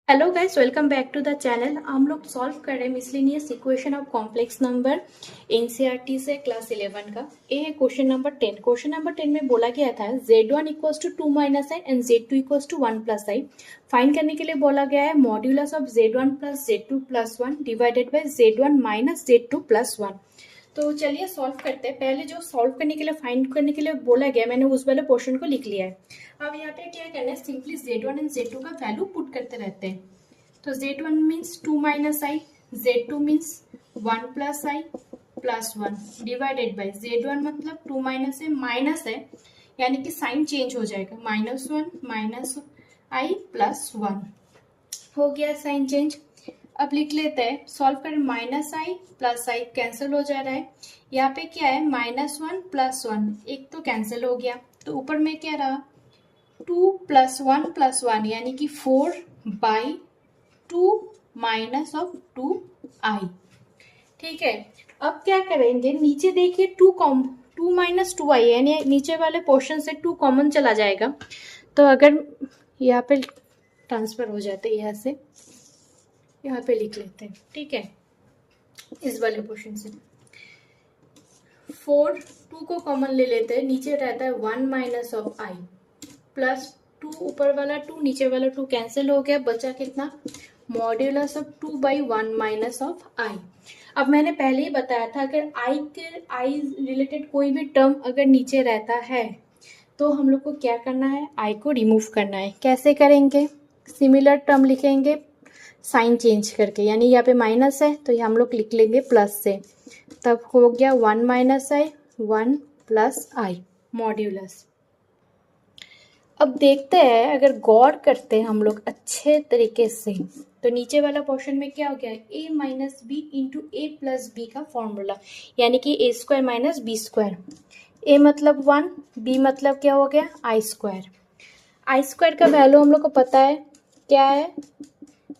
Hello guys, welcome back to the channel. हम लोग solve कर रहे हैं miscellaneous equation of complex number NCERT से क्लास 11 का। ये है क्वेश्चन नंबर 10। क्वेश्चन नंबर 10 में बोला गया था z1 equals to 2 minus i and z2 equals to 1 plus i. Find करने के लिए बोला गया है modulus of z1 plus z2 plus 1 divided by z1 minus z2 plus 1। तो चलिए सॉल्व करते हैं। पहले जो सॉल्व करने के लिए फाइंड करने के लिए बोला गया मैंने उस वाले पोर्शन को लिख लिया है। अब यहाँ पे क्या करना है, सिंपली z1 एंड z2 का वैल्यू पुट करते रहते हैं। तो z1 means 2 minus I, z2 means 1 plus I plus 1 divided by z1 मतलब 2 माइनस है माइनस है, यानी कि साइन चेंज हो जाएगा, -1 माइनस आई प्लस 1 हो गया साइन चेंज। अब लिख लेते हैं, सॉल्व करें, minus I plus I cancel हो जा रहा है। यहाँ पे क्या है, -1 प्लस 1 एक तो कैंसिल हो गया, तो ऊपर में क्या रहा 2 प्लस 1 प्लस 1 यानी कि 4 बाई 2 माइनस ऑफ 2 आई। ठीक है, अब क्या करेंगे, नीचे देखिए 2 माइनस 2 आई यानी नीचे वाले पोर्शन से 2 कॉमन चला जाएगा। तो अगर यहाँ पे ट्रांसफर हो जाते हैं, यहाँ से यहाँ पे लिख लेते हैं। ठीक है, इस वाले पोर्शन से 2 को कॉमन ले लेते हैं, नीचे रहता है 1 माइनस ऑफ आई प्लस 2, ऊपर वाला 2 नीचे वाला 2 कैंसिल हो गया, बचा कितना, modulus of 2 by 1 minus of i. अब मैंने पहले ही बताया था अगर आई रिलेटेड कोई भी टर्म अगर नीचे रहता है तो हम लोग को क्या करना है, आई को रिमूव करना है। कैसे करेंगे, सिमिलर टर्म लिखेंगे साइन चेंज करके, यानी यहाँ पे माइनस है तो हम लोग लिख लेंगे प्लस से, तब हो गया 1 माइनस आई 1 प्लस आई मॉड्यूलस। अब देखते हैं, अगर गौर करते हैं हम लोग अच्छे तरीके से, तो नीचे वाला पोर्शन में क्या हो गया, a minus b into a plus b का फॉर्मूला, यानी कि a square minus b square. a मतलब 1, b मतलब क्या हो गया आई स्क्वायर। आई स्क्वायर का वैल्यू हम लोग को पता है क्या है,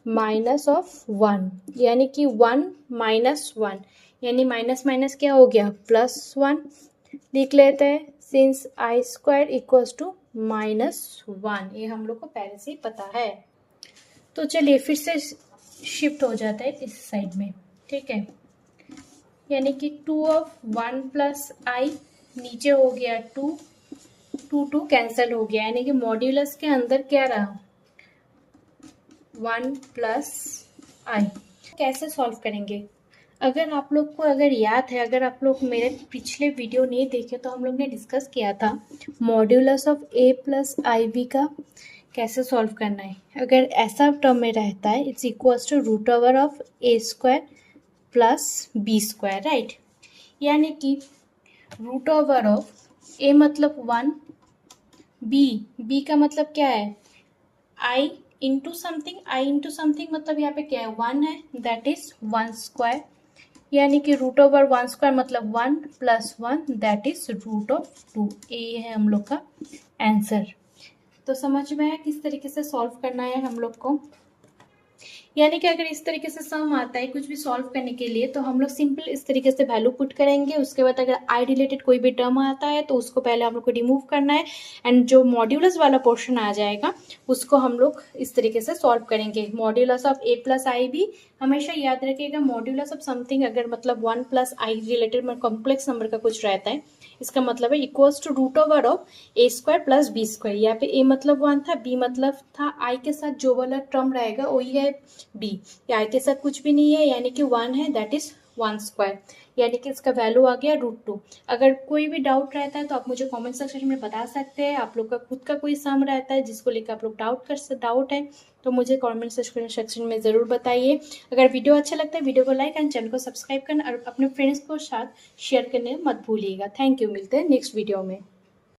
माइनस ऑफ 1, यानी कि 1 माइनस 1 यानी माइनस माइनस क्या हो गया +1। लिख लेते हैं, since i square equals to -1, ये हम लोग को पहले से ही पता है। तो चलिए फिर से शिफ्ट हो जाता है इस साइड में। ठीक है, यानी कि 2 ऑफ 1 प्लस आई, नीचे हो गया 2 कैंसिल हो गया, यानी कि मॉड्यूलस के अंदर क्या रहा 1 प्लस आई। कैसे सॉल्व करेंगे, अगर आप लोग को अगर याद है, अगर आप लोग मेरे पिछले वीडियो नहीं देखे तो हम लोग ने डिस्कस किया था modulus of a plus i b का कैसे सॉल्व करना है। अगर ऐसा टर्म में रहता है, it's equals to root over of a square plus b square, right. यानी कि रूट ओवर ऑफ ए मतलब 1, बी का मतलब क्या है आई इंटू समथिंग मतलब यहाँ पे क्या है 1 है, दैट इज 1 स्क्वायर, यानी कि रूट ओवर 1 स्क्वायर मतलब 1 plus 1 that is root of 2। ये है हम लोग का आंसर। तो समझ में आया किस तरीके से सॉल्व करना है हम लोग को। यानी कि अगर इस तरीके से सम आता है कुछ भी सॉल्व करने के लिए, तो हम लोग सिंपल इस तरीके से वैल्यू पुट करेंगे। उसके बाद अगर आई रिलेटेड कोई भी टर्म आता है तो उसको पहले हम लोग को रिमूव करना है, एंड जो मॉड्यूलस वाला पोर्शन आ जाएगा उसको हम लोग इस तरीके से सॉल्व करेंगे। मॉड्यूलस ऑफ ए प्लस आई भी हमेशा याद रखिएगा, मॉड्यूलस ऑफ समथिंग अगर मतलब 1 प्लस आई रिलेटेड में कॉम्प्लेक्स नंबर का कुछ रहता है, इसका मतलब है equals to root over of a square plus b square. यहाँ पे ए मतलब 1 था, बी मतलब था आई के साथ जो वाला टर्म रहेगा वही है बी, आई के साथ कुछ भी नहीं है, यानी कि 1 है, दैट इज 1 स्क्वायर, यानी कि इसका वैल्यू आ गया √2। अगर कोई भी डाउट रहता है तो आप मुझे कमेंट सेक्शन में बता सकते हैं। आप लोग का खुद का कोई सम रहता है जिसको लेकर आप लोग डाउट है तो मुझे कमेंट सेक्शन में ज़रूर बताइए। अगर वीडियो अच्छा लगता है वीडियो को लाइक एंड चैनल को सब्सक्राइब करना और अपने फ्रेंड्स को साथ शेयर करने मत भूलिएगा। थैंक यू, मिलते हैं नेक्स्ट वीडियो में।